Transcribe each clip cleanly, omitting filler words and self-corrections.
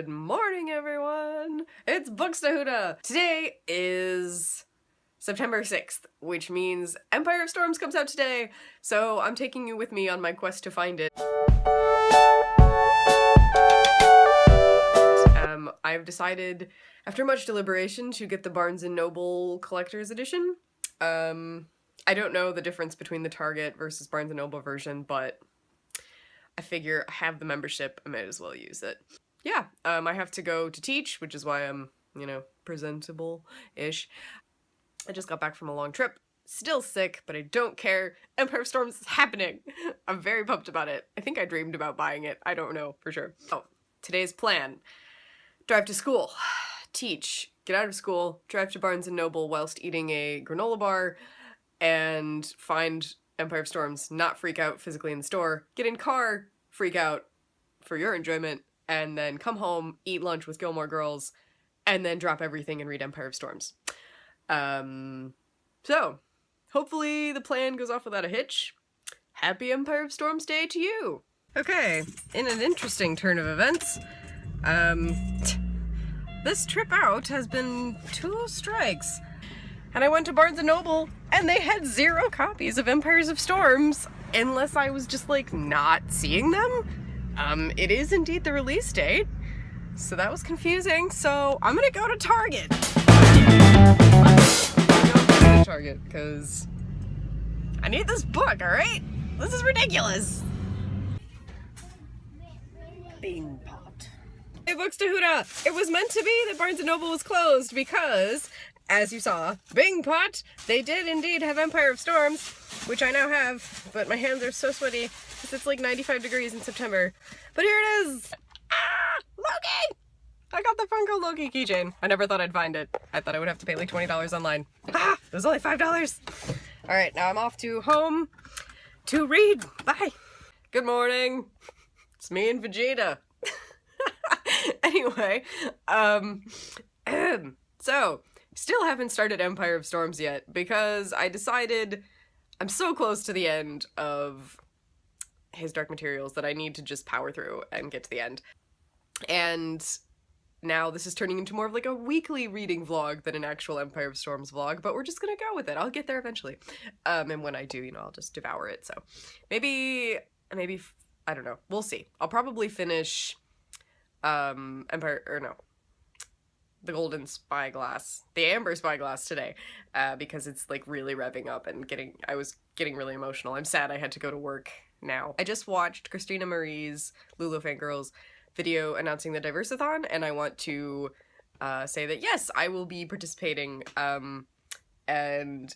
Good morning, everyone! It's Bookstahuda! Today is September 6th, which means Empire of Storms comes out today, so I'm taking you with me on my quest to find it. I've decided, after much deliberation, to get the Barnes & Noble Collector's Edition. I don't know the difference between the Target versus Barnes & Noble version, but I figure I have the membership, I might as well use it. Yeah, I have to go to teach, which is why I'm, presentable-ish. I just got back from a long trip. Still sick, but I don't care. Empire of Storms is happening! I'm very pumped about it. I think I dreamed about buying it. I don't know for sure. Oh, today's plan. Drive to school. Teach. Get out of school. Drive to Barnes & Noble whilst eating a granola bar. And find Empire of Storms. Not freak out physically in the store. Get in car. Freak out for your enjoyment. And then come home, eat lunch with Gilmore Girls, and then drop everything and read Empire of Storms. So, hopefully the plan goes off without a hitch. Happy Empire of Storms Day to you! Okay, in an interesting turn of events, this trip out has been 2 strikes. And I went to Barnes & Noble, and they had 0 copies of Empires of Storms, unless I was just, not seeing them. It is indeed the release date, so that was confusing, so I'm gonna go to Target. Target, because I need this book, alright? This is ridiculous! Bean pot. Hey, Bookstahuda! It was meant to be that Barnes & Noble was closed because, as you saw, Bing Pot, they did indeed have Empire of Storms, which I now have, but my hands are so sweaty because it's like 95 degrees in September. But here it is! Ah! Loki! I got the Funko Loki keychain. I never thought I'd find it. I thought I would have to pay like $20 online. Ah! It was only $5! Alright, now I'm off to home to read. Bye! Good morning! It's me and Vegeta. Anyway, so, still haven't started Empire of Storms yet, because I decided I'm so close to the end of his Dark Materials that I need to just power through and get to the end. And now this is turning into more of like a weekly reading vlog than an actual Empire of Storms vlog, but we're just gonna go with it. I'll get there eventually. And when I do, I'll just devour it, so. Maybe, I don't know. We'll see. I'll probably finish, the Golden Spyglass, the Amber Spyglass today, because it's like really revving up and I was getting really emotional. I'm sad I had to go to work now. I just watched Christina Marie's Lulu Fangirls video announcing the Diversathon, and I want to say that yes, I will be participating, and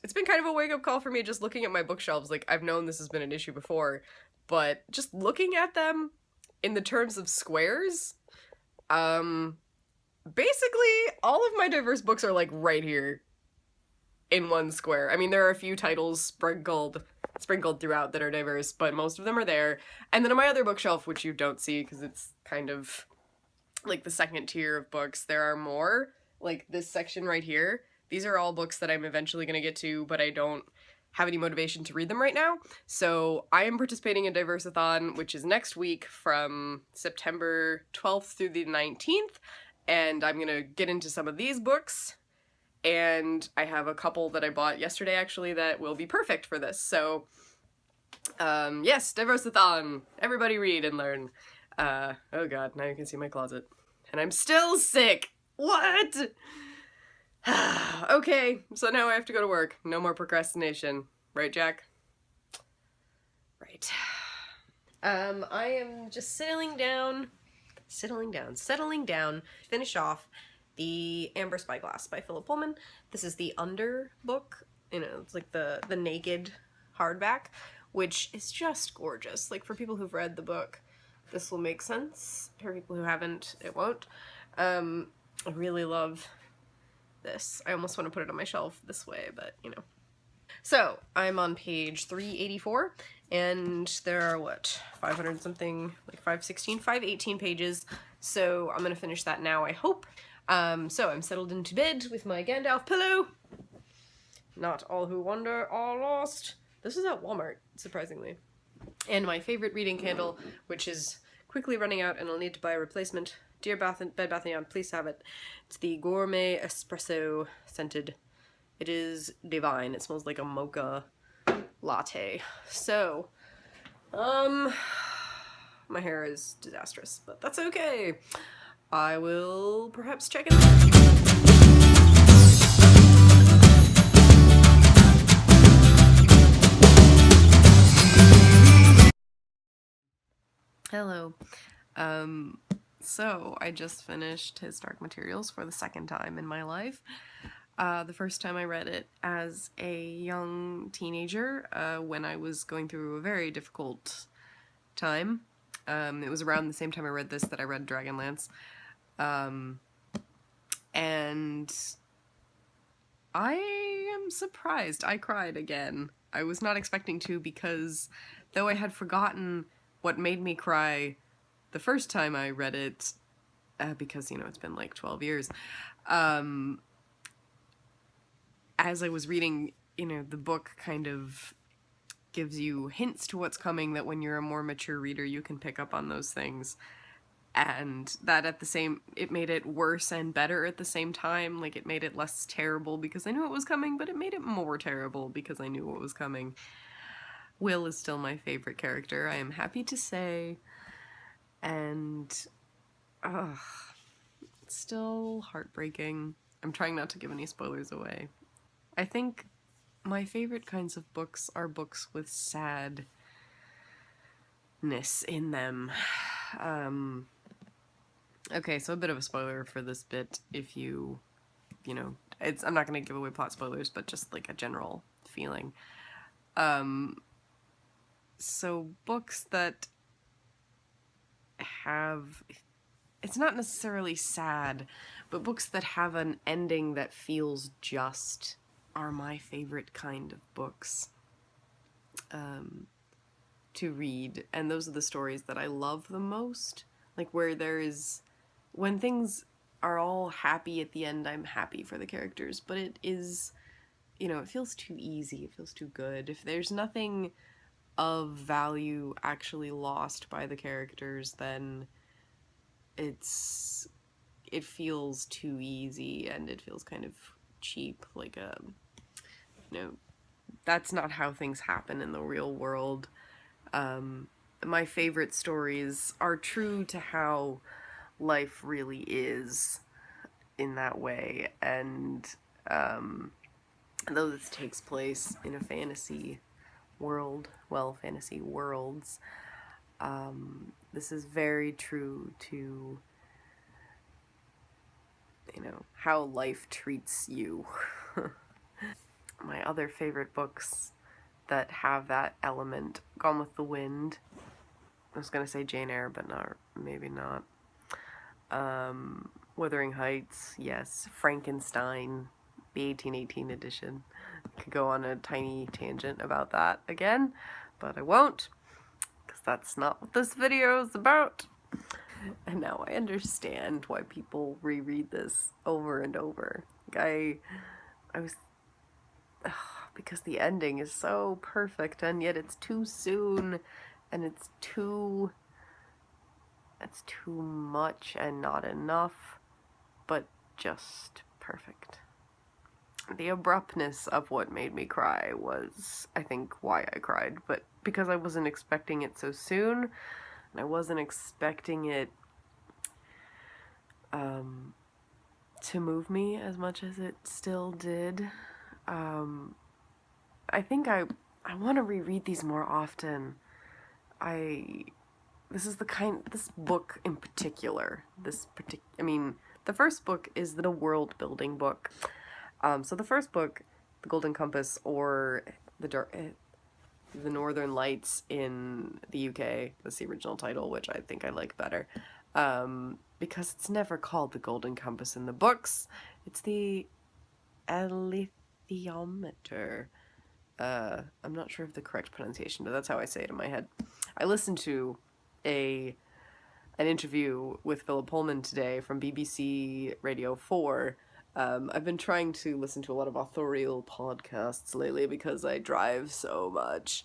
it's been kind of a wake-up call for me just looking at my bookshelves. Like, I've known this has been an issue before, but just looking at them in the terms of squares, basically, all of my diverse books are, like, right here in one square. I mean, there are a few titles sprinkled throughout that are diverse, but most of them are there. And then on my other bookshelf, which you don't see because it's kind of, like, the second tier of books, there are more. Like, this section right here. These are all books that I'm eventually gonna get to, but I don't have any motivation to read them right now. So I am participating in Diversathon, which is next week from September 12th through the 19th. And I'm gonna get into some of these books, and I have a couple that I bought yesterday, actually, that will be perfect for this. So, yes, Diversathon! Everybody read and learn. Oh god, now you can see my closet. And I'm still sick! What?! Okay, so now I have to go to work. No more procrastination. Right, Jack? Right. I am just settling down, finish off the Amber Spyglass by Philip Pullman. This is the Under book, it's like the naked hardback, which is just gorgeous. Like, for people who've read the book, this will make sense. For people who haven't, it won't. I really love this. I almost want to put it on my shelf this way, but, So, I'm on page 384, and there are, 500 something, like 518 pages, so I'm gonna finish that now, I hope. So I'm settled into bed with my Gandalf pillow. Not all who wander are lost. This is at Walmart, surprisingly. And my favorite reading candle, which is quickly running out and I'll need to buy a replacement Dear Bed Bath & Beyond, please have it. It's the gourmet espresso scented. It is divine. It smells like a mocha latte. So, my hair is disastrous, but that's okay. I will perhaps check it out. Hello. So I just finished his Dark Materials for the second time in my life. The first time I read it as a young teenager, when I was going through a very difficult time. It was around the same time I read this that I read Dragonlance. And I am surprised. I cried again. I was not expecting to, because though I had forgotten what made me cry the first time I read it, because, you know, it's been like 12 years, as I was reading, you know, the book kind of gives you hints to what's coming that when you're a more mature reader you can pick up on those things. And that it made it worse and better at the same time. Like, it made it less terrible because I knew it was coming, but it made it more terrible because I knew what was coming. Will is still my favorite character, I am happy to say. And, it's still heartbreaking. I'm trying not to give any spoilers away. I think my favorite kinds of books are books with sadness in them. Okay, so a bit of a spoiler for this bit if you know, I'm not going to give away plot spoilers, but just like a general feeling. So books that have, it's not necessarily sad, but books that have an ending that feels just are my favorite kind of books to read. And those are the stories that I love the most. Like, where when things are all happy at the end, I'm happy for the characters, but it is, you know, it feels too easy, it feels too good. If there's nothing of value actually lost by the characters, then it feels too easy, and it feels kind of cheap, like you know, that's not how things happen in the real world. My favorite stories are true to how life really is in that way, and though this takes place in a fantasy world, well, fantasy worlds, this is very true to, you know, how life treats you. My other favorite books that have that element, Gone with the Wind. I was gonna say Jane Eyre, but not, maybe not. Wuthering Heights, yes. Frankenstein, the 1818 edition. Could go on a tiny tangent about that again, but I won't, because that's not what this video is about. And now I understand why people reread this over and over. Like, I was, because the ending is so perfect, and yet it's too soon, and it's too much and not enough, but just perfect. The abruptness of what made me cry was, I think, why I cried, but because I wasn't expecting it so soon, and I wasn't expecting it to move me as much as it still did. I think I want to reread these more often. This book in particular, I mean, the first book is the world building book. So the first book, The Golden Compass, or the Northern Lights in the UK, that's the original title, which I think I like better, because it's never called The Golden Compass in the books. It's the Alethiometer. I'm not sure of the correct pronunciation, but that's how I say it in my head. I listened to an interview with Philip Pullman today from BBC Radio 4. I've been trying to listen to a lot of authorial podcasts lately because I drive so much.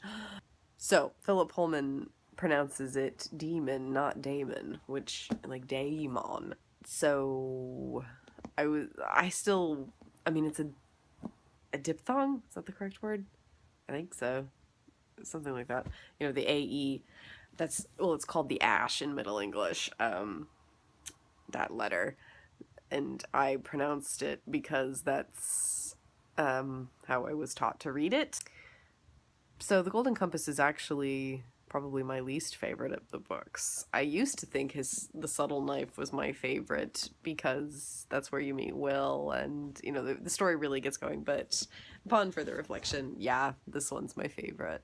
So, Philip Pullman pronounces it demon, not daemon, which, like, daemon. So, I mean, it's a diphthong? Is that the correct word? I think so. Something like that. You know, the AE, it's called the ash in Middle English, that letter. And I pronounced it because that's how I was taught to read it. So The Golden Compass is actually probably my least favorite of the books. I used to think The Subtle Knife was my favorite because that's where you meet Will and, you know, the story really gets going, but upon further reflection, yeah, this one's my favorite,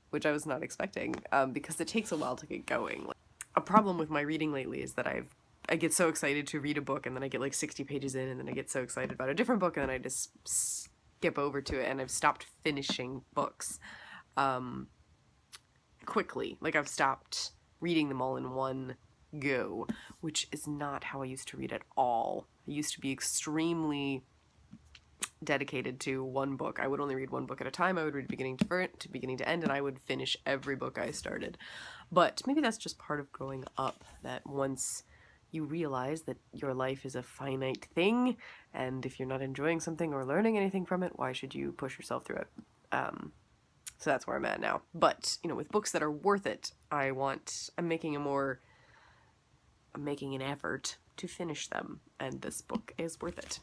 which I was not expecting, because it takes a while to get going. Like, a problem with my reading lately is that I get so excited to read a book and then I get like 60 pages in and then I get so excited about a different book and then I just skip over to it, and I've stopped finishing books quickly. Like, I've stopped reading them all in one go, which is not how I used to read at all. I used to be extremely dedicated to one book. I would only read one book at a time. I would read beginning to end, and I would finish every book I started. But maybe that's just part of growing up, that once you realize that your life is a finite thing, and if you're not enjoying something or learning anything from it, why should you push yourself through it? So that's where I'm at now. But, you know, with books that are worth it, I'm making an effort to finish them, and this book is worth it.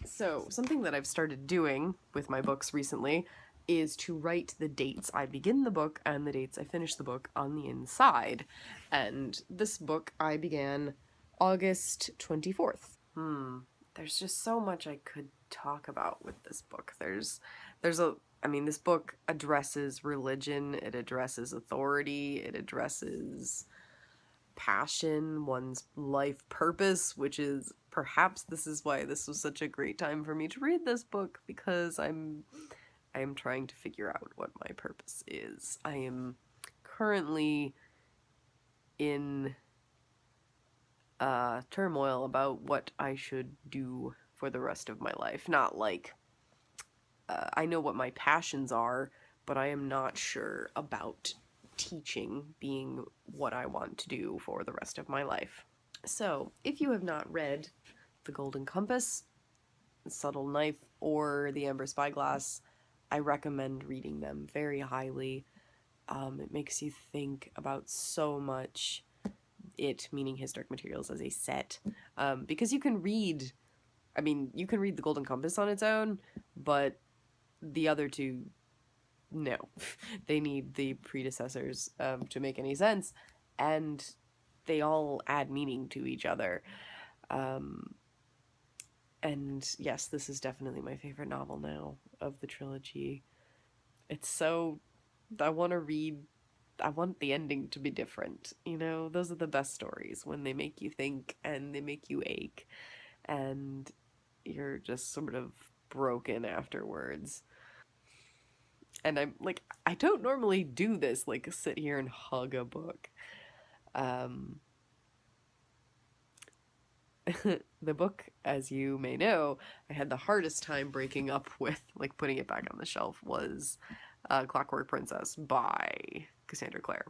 So, something that I've started doing with my books recently is to write the dates I begin the book and the dates I finish the book on the inside. And this book I began August 24th. There's just so much I could talk about with this book. This book addresses religion, it addresses authority, it addresses passion, one's life purpose, which is perhaps this is why this was such a great time for me to read this book, because I am trying to figure out what my purpose is. I am currently in turmoil about what I should do for the rest of my life. Not like I know what my passions are, but I am not sure about teaching being what I want to do for the rest of my life. So, if you have not read The Golden Compass, The Subtle Knife, or The Amber Spyglass, I recommend reading them very highly. It makes you think about so much. It, meaning His Dark Materials, as a set. Because you can read The Golden Compass on its own, but the other two, no. They need the predecessors to make any sense, and they all add meaning to each other. And yes, this is definitely my favorite novel now of the trilogy. It's so... I want the ending to be different, you know? Those are the best stories, when they make you think and they make you ache and you're just sort of broken afterwards. And I don't normally do this, like, sit here and hug a book. The book, as you may know, I had the hardest time breaking up with, like, putting it back on the shelf, was Clockwork Princess by Cassandra Clare.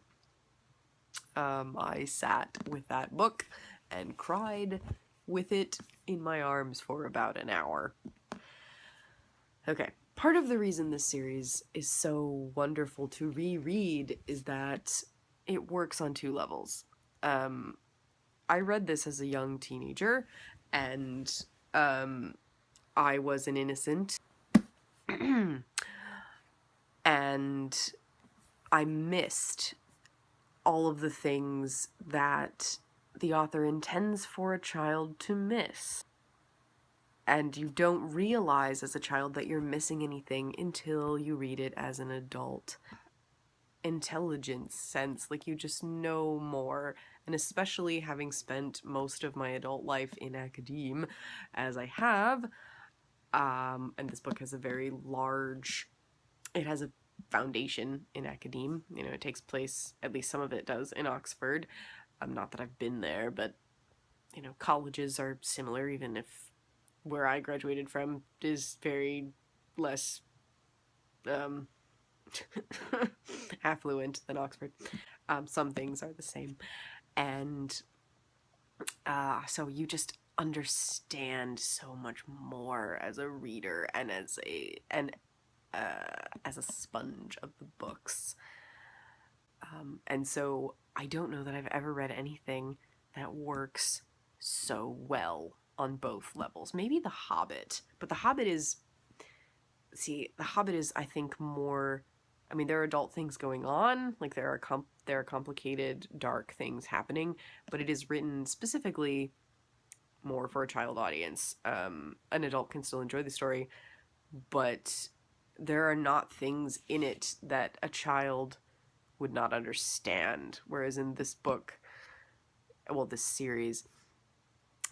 I sat with that book and cried with it in my arms for about an hour. Okay, part of the reason this series is so wonderful to reread is that it works on two levels. I read this as a young teenager, and I was an innocent, and I missed all of the things that the author intends for a child to miss. And you don't realize as a child that you're missing anything until you read it as an adult. Intelligence sense, like, you just know more. And especially having spent most of my adult life in academe, as I have, and this book has it has a foundation in academe. You know, it takes place, at least some of it does, in Oxford. Not that I've been there, but, you know, colleges are similar, even if where I graduated from is very less affluent than Oxford. Some things are the same. And so you just understand so much more as a reader and as a sponge of the books. And so I don't know that I've ever read anything that works so well on both levels. Maybe The Hobbit, but The Hobbit is, I think, more, I mean, there are adult things going on, like there are complicated, dark things happening, but it is written specifically more for a child audience. An adult can still enjoy the story, but there are not things in it that a child would not understand. Whereas in this book, well, this series,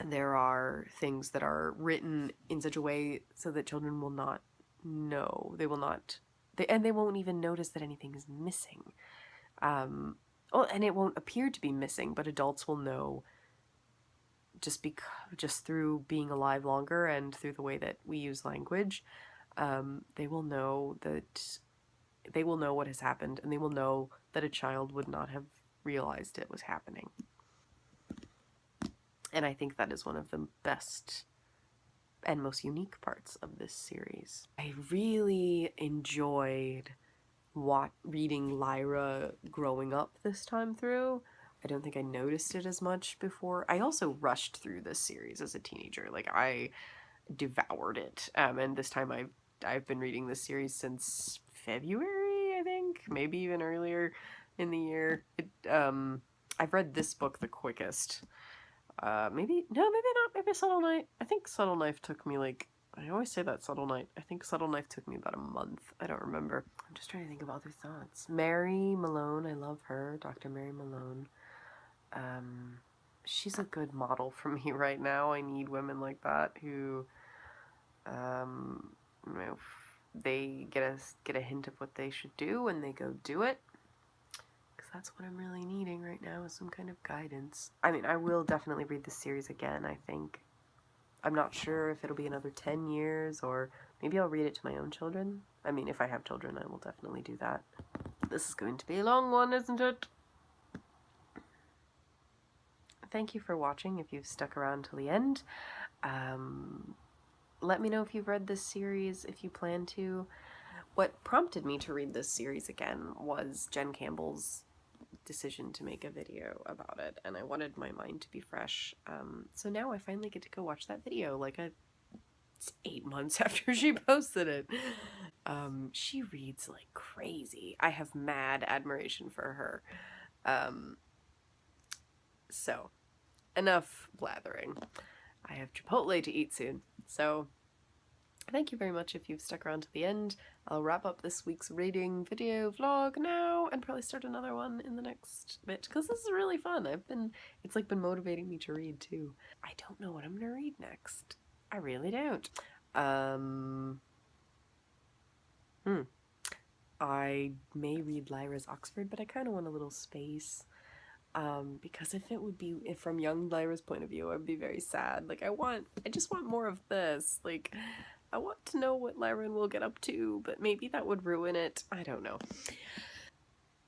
there are things that are written in such a way so that children will not know. They will not, they won't even notice that anything is missing. Well, and it won't appear to be missing, but adults will know just through being alive longer and through the way that we use language. They will know what has happened, and they will know that a child would not have realized it was happening. And I think that is one of the best and most unique parts of this series. I really enjoyed reading Lyra growing up this time through. I don't think I noticed it as much before. I also rushed through this series as a teenager. Like, I devoured it. And this time I've been reading this series since February, I think, maybe even earlier in the year. I've read this book the quickest. Maybe not. Maybe Subtle Night. I think Subtle Knife took me I always say that Subtle Night. I think Subtle Knife took me about a month. I don't remember. I'm just trying to think of other thoughts. Mary Malone, I love her. Dr. Mary Malone. She's a good model for me right now. I need women like that who, they get a hint of what they should do and they go do it. Because that's what I'm really needing right now, is some kind of guidance. I mean, I will definitely read this series again, I think. I'm not sure if it'll be another 10 years, or maybe I'll read it to my own children. I mean, if I have children, I will definitely do that. This is going to be a long one, isn't it? Thank you for watching, if you've stuck around till the end. Let me know if you've read this series, if you plan to. What prompted me to read this series again was Jen Campbell's decision to make a video about it, and I wanted my mind to be fresh. So now I finally get to go watch that video, it's 8 months after she posted it. She reads like crazy. I have mad admiration for her. So, enough blathering. I have Chipotle to eat soon, so thank you very much if you've stuck around to the end. I'll wrap up this week's reading video vlog now and probably start another one in the next bit, because this is really fun. It's been motivating me to read too. I don't know what I'm gonna read next. I really don't. I may read Lyra's Oxford, but I kind of want a little space. Because if from young Lyra's point of view, I'd be very sad. I just want more of this. I want to know what Lyra will get up to, but maybe that would ruin it. I don't know.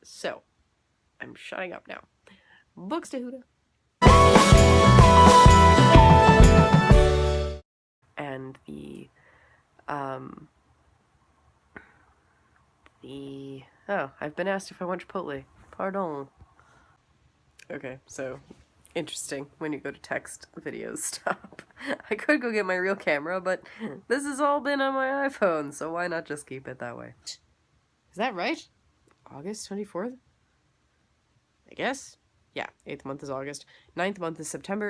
So, I'm shutting up now. Books to Huda. And oh, I've been asked if I want Chipotle. Pardon. Okay, so interesting when you go to text, videos stop. I could go get my real camera, but this has all been on my iPhone, so why not just keep it that way? Is that right? August 24th? I guess? Yeah, 8th month is August. 9th month is September.